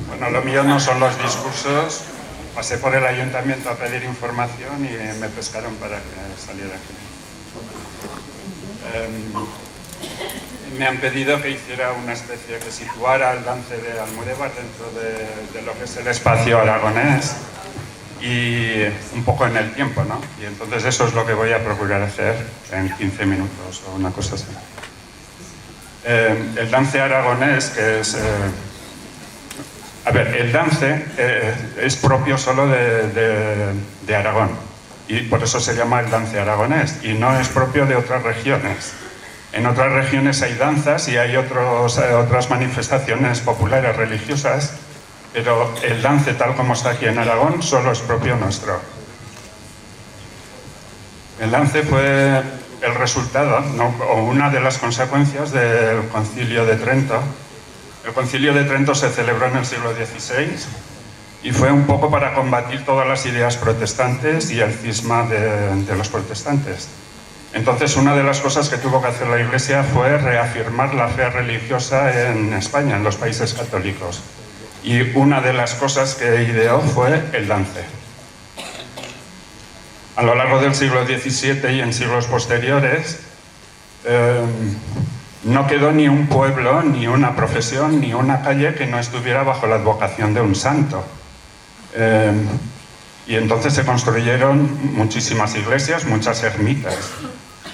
Bueno, lo mío no son los discursos. Pasé por el ayuntamiento a pedir información y me pescaron para que saliera aquí. Me han pedido que hiciera una especie, que situara el Dance de Almodóvar dentro de lo que es el espacio aragonés y un poco en el tiempo, ¿no? Y entonces eso es lo que voy a procurar hacer en 15 minutos o una cosa así. El Dance aragonés, que es... a ver, el dance es propio solo de Aragón y por eso se llama el dance aragonés y no es propio de otras regiones. En otras regiones hay danzas y hay otras manifestaciones populares religiosas, pero el dance tal como está aquí en Aragón solo es propio nuestro. El dance fue el resultado, ¿no?, o una de las consecuencias del Concilio de Trento. El Concilio de Trento se celebró en el siglo XVI y fue un poco para combatir todas las ideas protestantes y el cisma de los protestantes. Entonces, una de las cosas que tuvo que hacer la Iglesia fue reafirmar la fe religiosa en España, en los países católicos. Y una de las cosas que ideó fue el dance. A lo largo del siglo XVII y en siglos posteriores, no quedó ni un pueblo, ni una profesión, ni una calle que no estuviera bajo la advocación de un santo. Y entonces se construyeron muchísimas iglesias, muchas ermitas.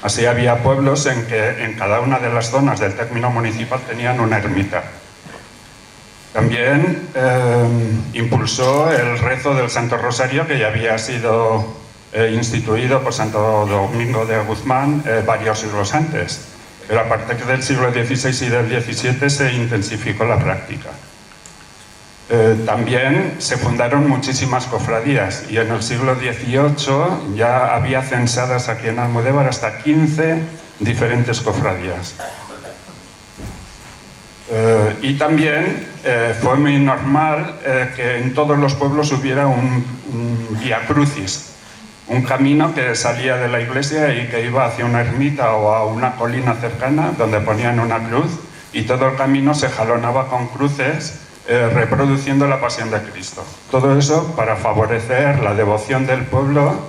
Así había pueblos en que en cada una de las zonas del término municipal tenían una ermita. También impulsó el rezo del Santo Rosario, que ya había sido instituido por Santo Domingo de Guzmán varios siglos antes. Pero a partir del siglo XVI y del XVII se intensificó la práctica. También se fundaron muchísimas cofradías y en el siglo XVIII ya había censadas aquí en Almodóvar hasta 15 diferentes cofradías. Y también fue muy normal que en todos los pueblos hubiera un vía crucis, un camino que salía de la iglesia y que iba hacia una ermita o a una colina cercana donde ponían una cruz y todo el camino se jalonaba con cruces reproduciendo la pasión de Cristo. Todo eso para favorecer la devoción del pueblo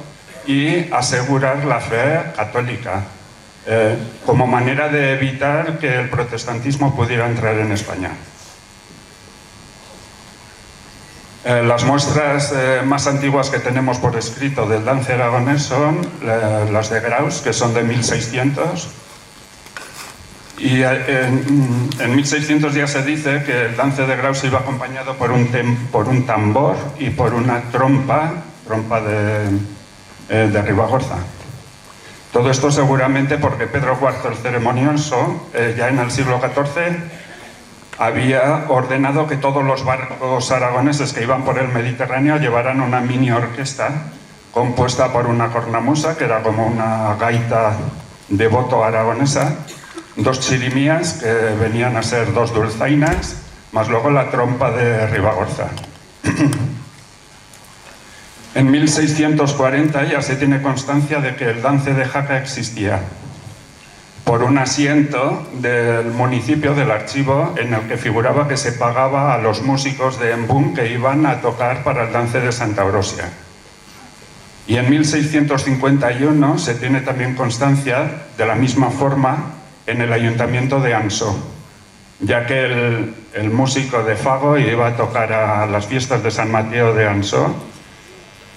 y asegurar la fe católica, como manera de evitar que el protestantismo pudiera entrar en España. Las muestras más antiguas que tenemos por escrito del dance aragonés son las de Graus, que son de 1600. Y en 1600 ya se dice que el dance de Graus iba acompañado por un tambor y por una trompa de Ribagorza. Todo esto seguramente porque Pedro IV el Ceremonioso, ya en el siglo XIV, había ordenado que todos los barcos aragoneses que iban por el Mediterráneo llevaran una mini orquesta compuesta por una cornamusa, que era como una gaita de boto aragonesa, dos chirimías, que venían a ser dos dulzainas, más luego la trompa de Ribagorza. En 1640 ya se tiene constancia de que el dance de Jaca existía, por un asiento del municipio, del archivo, en el que figuraba que se pagaba a los músicos de embún que iban a tocar para el dance de Santa Eurosia. Y en 1651 se tiene también constancia, de la misma forma, en el ayuntamiento de Ansó, ya que el músico de Fago iba a tocar a las fiestas de San Mateo de Ansó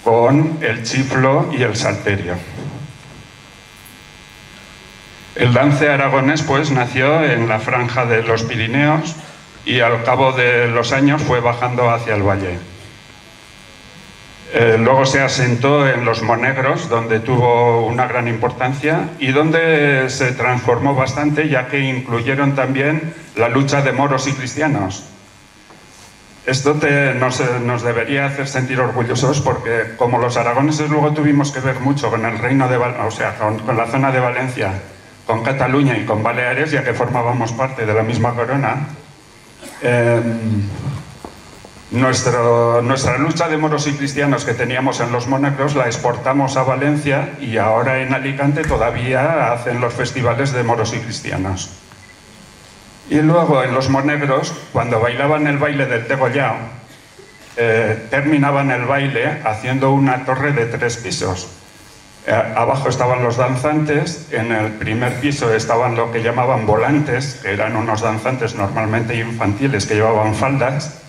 con el chiflo y el salterio. El dance aragonés pues nació en la franja de los Pirineos y al cabo de los años fue bajando hacia el valle. Luego se asentó en los Monegros, donde tuvo una gran importancia y donde se transformó bastante, ya que incluyeron también la lucha de moros y cristianos. Esto nos debería hacer sentir orgullosos, porque como los aragoneses luego tuvimos que ver mucho con el reino de Valencia, o sea, con la zona de Valencia, con Cataluña y con Baleares, ya que formábamos parte de la misma corona, nuestra lucha de moros y cristianos que teníamos en los Monegros la exportamos a Valencia y ahora en Alicante todavía hacen los festivales de moros y cristianos. Y luego en los monegros, cuando bailaban el baile del degollao, terminaban el baile haciendo una torre de 3 pisos. Abajo estaban los danzantes, en el primer piso estaban lo que llamaban volantes, que eran unos danzantes normalmente infantiles que llevaban faldas,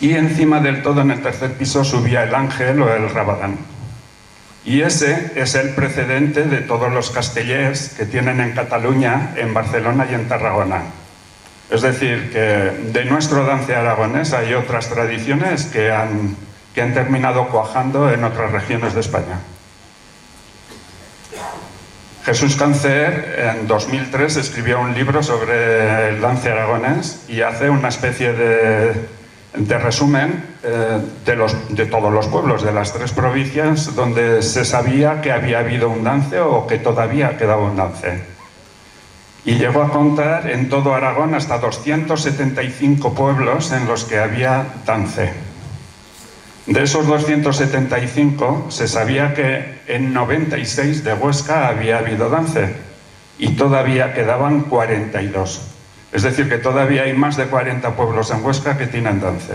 y encima del todo en el tercer piso subía el ángel o el rabadán. Y ese es el precedente de todos los castellers que tienen en Cataluña, en Barcelona y en Tarragona. Es decir, que de nuestro dance aragonés hay otras tradiciones que han terminado cuajando en otras regiones de España. Jesús Cancer en 2003 escribió un libro sobre el dance aragonés y hace una especie de resumen de todos los pueblos de las 3 provincias donde se sabía que había habido un dance o que todavía quedaba un dance. Y llegó a contar en todo Aragón hasta 275 pueblos en los que había dance. De esos 275 se sabía que en 96 de Huesca había habido dance y todavía quedaban 42. Es decir, que todavía hay más de 40 pueblos en Huesca que tienen dance.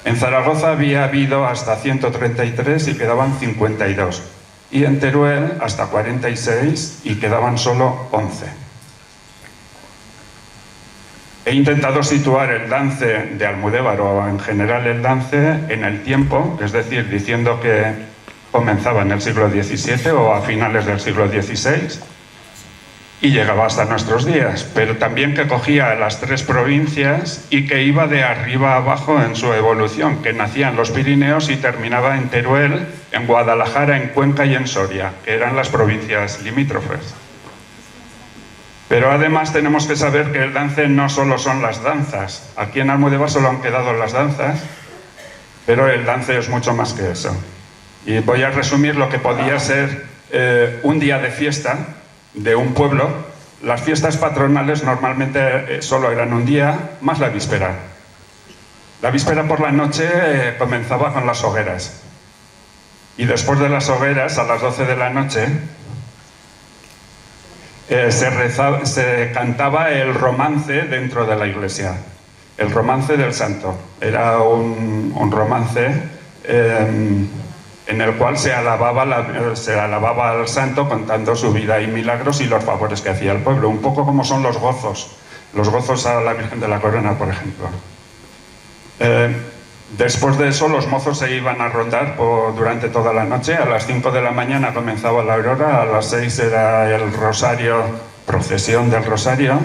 En Zaragoza había habido hasta 133 y quedaban 52. Y en Teruel hasta 46 y quedaban solo 11. He intentado situar el dance de Almudévar o en general el dance en el tiempo, es decir, diciendo que comenzaba en el siglo XVII o a finales del siglo XVI y llegaba hasta nuestros días, pero también que cogía a las 3 provincias y que iba de arriba a abajo en su evolución, que nacía en los Pirineos y terminaba en Teruel, en Guadalajara, en Cuenca y en Soria, que eran las provincias limítrofes. Pero además tenemos que saber que el dance no solo son las danzas. Aquí en Almudévar solo han quedado las danzas, pero el dance es mucho más que eso. Y voy a resumir lo que podía ser un día de fiesta de un pueblo. Las fiestas patronales normalmente solo eran un día, más la víspera. La víspera por la noche comenzaba con las hogueras. Y después de las hogueras, a las 12 de la noche, se cantaba el romance dentro de la iglesia, el romance del santo. Era un romance en el cual se alababa al santo contando su vida y milagros y los favores que hacía al pueblo, un poco como son los gozos a la Virgen de la Corona, por ejemplo. Después de eso los mozos se iban a rondar durante toda la noche. A las 5 de la mañana comenzaba la aurora, a las 6 era el rosario, procesión del rosario,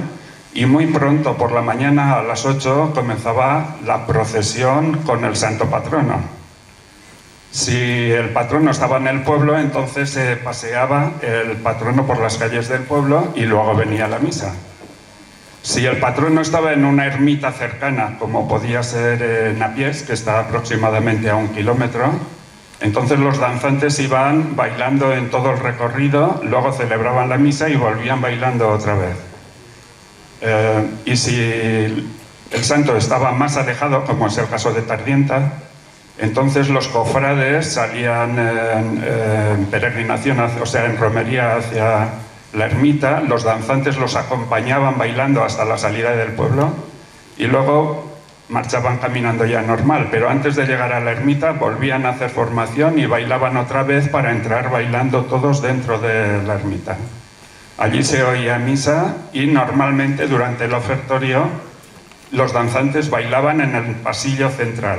y muy pronto por la mañana a las 8 comenzaba la procesión con el santo patrono. Si el patrono estaba en el pueblo, entonces se paseaba el patrono por las calles del pueblo y luego venía la misa. Si el patrono estaba en una ermita cercana, como podía ser Napiés, que está aproximadamente a 1 kilómetro, entonces los danzantes iban bailando en todo el recorrido, luego celebraban la misa y volvían bailando otra vez. Y si el santo estaba más alejado, como es el caso de Tardienta, entonces los cofrades salían en peregrinación, o sea, en romería hacia la ermita, los danzantes los acompañaban bailando hasta la salida del pueblo y luego marchaban caminando ya normal, pero antes de llegar a la ermita volvían a hacer formación y bailaban otra vez para entrar bailando todos dentro de la ermita. Allí se oía misa y normalmente durante el ofertorio los danzantes bailaban en el pasillo central.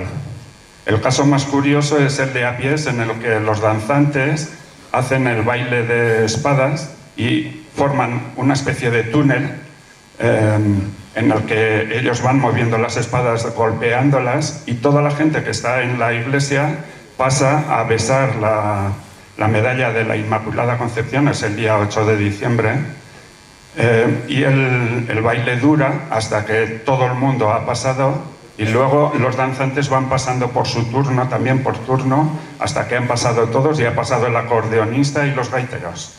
El caso más curioso es el de Apiés, en el que los danzantes hacen el baile de espadas y forman una especie de túnel en el que ellos van moviendo las espadas, golpeándolas, y toda la gente que está en la iglesia pasa a besar la medalla de la Inmaculada Concepción, es el día 8 de diciembre, y el baile dura hasta que todo el mundo ha pasado y luego los danzantes van pasando por su turno, también por turno, hasta que han pasado todos y ha pasado el acordeonista y los gaiteros.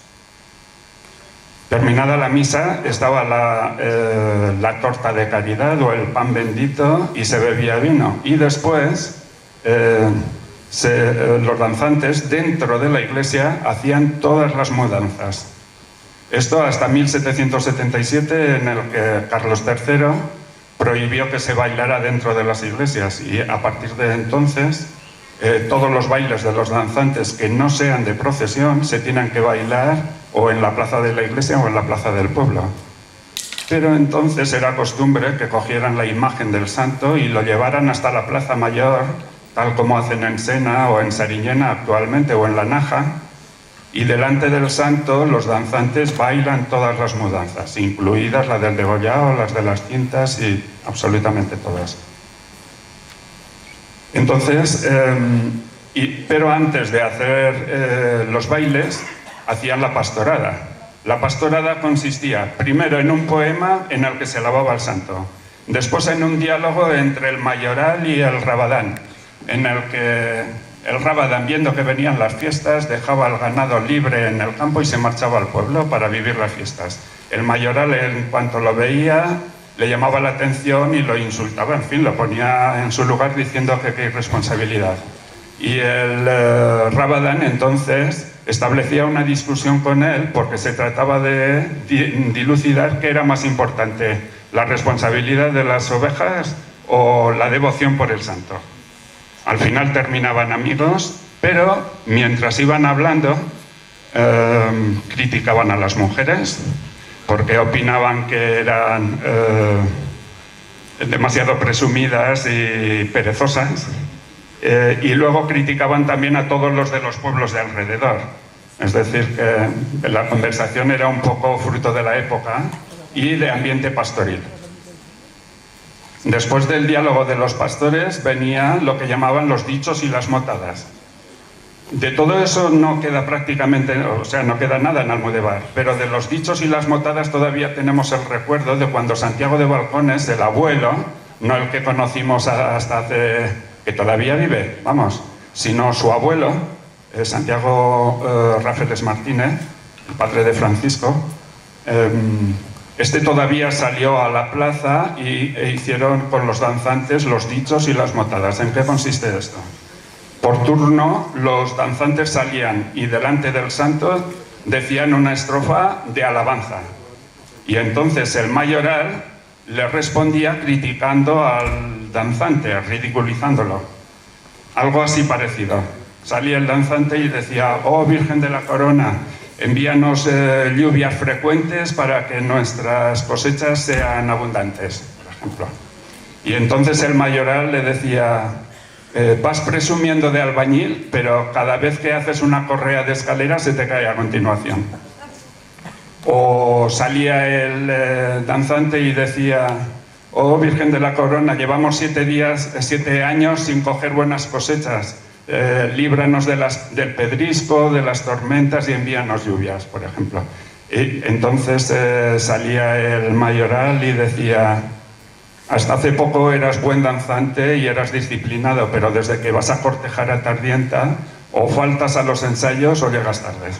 Terminada la misa, estaba la torta de caridad o el pan bendito y se bebía vino. Y después los danzantes dentro de la iglesia hacían todas las mudanzas. Esto hasta 1777, en el que Carlos III prohibió que se bailara dentro de las iglesias, y a partir de entonces todos los bailes de los danzantes que no sean de procesión se tienen que bailar o en la plaza de la iglesia o en la plaza del pueblo. Pero entonces era costumbre que cogieran la imagen del santo y lo llevaran hasta la Plaza Mayor, tal como hacen en Sena o en Sariñena actualmente, o en La Naja, y delante del santo los danzantes bailan todas las mudanzas, incluidas la del degollado, las de las cintas y absolutamente todas. Entonces, pero antes de hacer los bailes, hacían la pastorada. La pastorada consistía primero en un poema en el que se alababa al santo, después en un diálogo entre el mayoral y el rabadán, en el que el rabadán, viendo que venían las fiestas, dejaba el ganado libre en el campo y se marchaba al pueblo para vivir las fiestas. El mayoral, en cuanto lo veía, le llamaba la atención y lo insultaba, en fin, lo ponía en su lugar diciendo que qué irresponsabilidad. Y el rabadán entonces establecía una discusión con él porque se trataba de dilucidar qué era más importante, la responsabilidad de las ovejas o la devoción por el santo. Al final terminaban amigos, pero mientras iban hablando criticaban a las mujeres porque opinaban que eran demasiado presumidas y perezosas. Y luego criticaban también a todos los de los pueblos de alrededor. Es decir, que la conversación era un poco fruto de la época y de ambiente pastoril. Después del diálogo de los pastores venía lo que llamaban los dichos y las motadas. De todo eso no queda prácticamente, o sea, no queda nada en Almudévar, pero de los dichos y las motadas todavía tenemos el recuerdo de cuando Santiago de Balcones, el abuelo, no el que conocimos hasta hace... que todavía vive, vamos, sino su abuelo, Santiago Ráfeles Martínez, el padre de Francisco, este todavía salió a la plaza e hicieron con los danzantes los dichos y las motadas. ¿En qué consiste esto? Por turno, los danzantes salían y delante del santo decían una estrofa de alabanza. Y entonces el mayoral le respondía criticando al danzante, ridiculizándolo. Algo así parecido. Salía el danzante y decía: oh Virgen de la Corona, envíanos lluvias frecuentes para que nuestras cosechas sean abundantes, por ejemplo. Y entonces el mayoral le decía: vas presumiendo de albañil, pero cada vez que haces una correa de escalera se te cae a continuación. O salía el danzante y decía: oh Virgen de la Corona, llevamos 7 años sin coger buenas cosechas, líbranos del pedrisco, de las tormentas y envíanos lluvias, por ejemplo. Y entonces salía el mayoral y decía: hasta hace poco eras buen danzante y eras disciplinado, pero desde que vas a cortejar a Tardienta, o faltas a los ensayos o llegas tarde.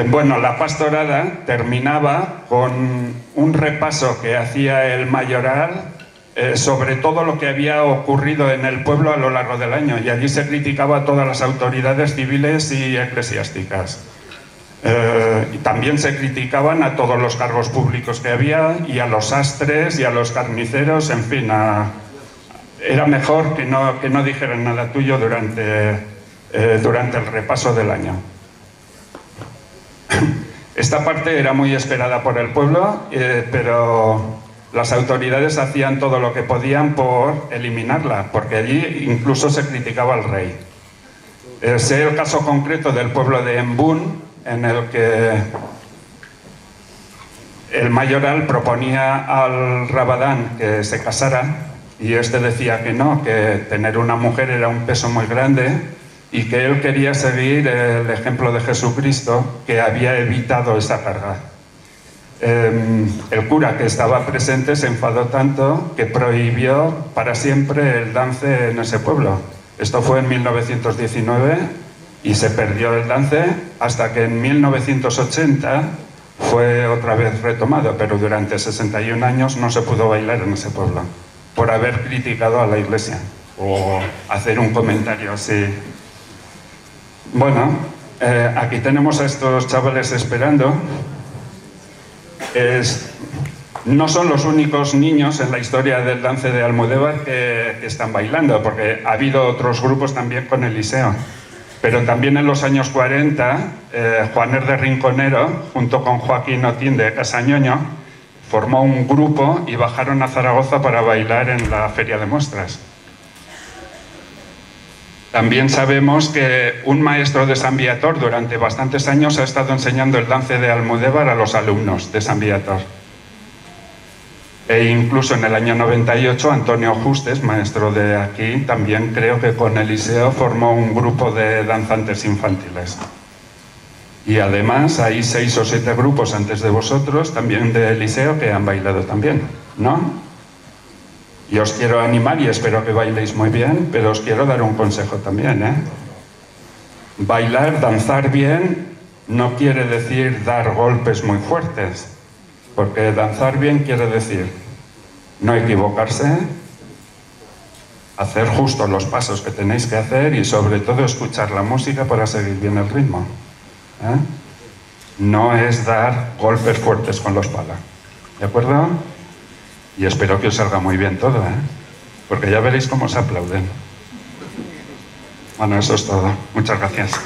Bueno, la pastorada terminaba con un repaso que hacía el mayoral sobre todo lo que había ocurrido en el pueblo a lo largo del año, y allí se criticaba a todas las autoridades civiles y eclesiásticas. Y también se criticaban a todos los cargos públicos que había, y a los sastres y a los carniceros, en fin, era mejor que no dijeran nada tuyo durante el repaso del año. Esta parte era muy esperada por el pueblo, pero las autoridades hacían todo lo que podían por eliminarla, porque allí incluso se criticaba al rey. Sé el caso concreto del pueblo de Embún, en el que el mayoral proponía al rabadán que se casara, y este decía que no, que tener una mujer era un peso muy grande, y que él quería seguir el ejemplo de Jesucristo, que había evitado esa carga. El cura que estaba presente se enfadó tanto que prohibió para siempre el dance en ese pueblo. Esto fue en 1919 y se perdió el dance hasta que en 1980 fue otra vez retomado, pero durante 61 años no se pudo bailar en ese pueblo por haber criticado a la iglesia o hacer un comentario así. Bueno, aquí tenemos a estos chavales esperando. No son los únicos niños en la historia del dance de Almudévar que están bailando, porque ha habido otros grupos también con Eliseo. Pero también en los años 40, Juaner de Rinconero, junto con Joaquín Otín de Casañoño, formó un grupo y bajaron a Zaragoza para bailar en la Feria de Muestras. También sabemos que un maestro de San Viator durante bastantes años ha estado enseñando el dance de Almudévar a los alumnos de San Viator. E incluso en el año 98, Antonio Justes, maestro de aquí, también creo que con Eliseo formó un grupo de danzantes infantiles. Y además hay 6 o 7 grupos antes de vosotros, también de Eliseo, que han bailado también, ¿no? Y os quiero animar y espero que bailéis muy bien, pero os quiero dar un consejo también, ¿eh? Bailar, danzar bien, no quiere decir dar golpes muy fuertes, porque danzar bien quiere decir no equivocarse, hacer justo los pasos que tenéis que hacer y sobre todo escuchar la música para seguir bien el ritmo, ¿eh? No es dar golpes fuertes con los palas, ¿de acuerdo? Y espero que os salga muy bien todo, ¿eh? Porque ya veréis cómo se aplauden. Bueno, eso es todo. Muchas gracias.